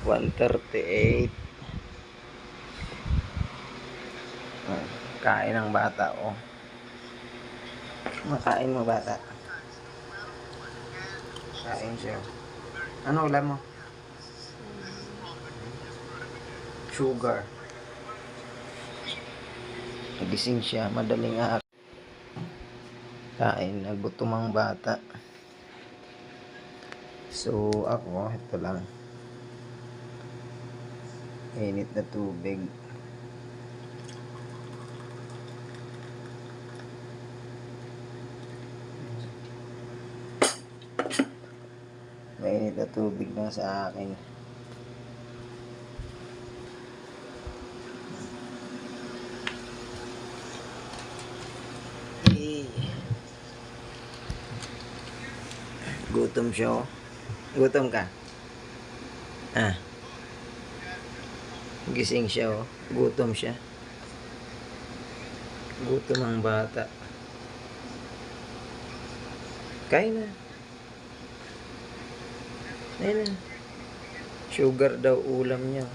1:38. Kain ng bata, oh. Makain mo, bata. Kain siya. Ano ulam mo? Sugar. Nagising siya, madaling kain, nagutom ang bata. So, ako, ito lang. Init na tubig. Mainit na tubig lang sa akin. Gutom siya, oh. Gutom ka? Gising siya, oh. Gutom siya. Gutom ang bata. Kain na. Kain na. Sugar daw ulam niya.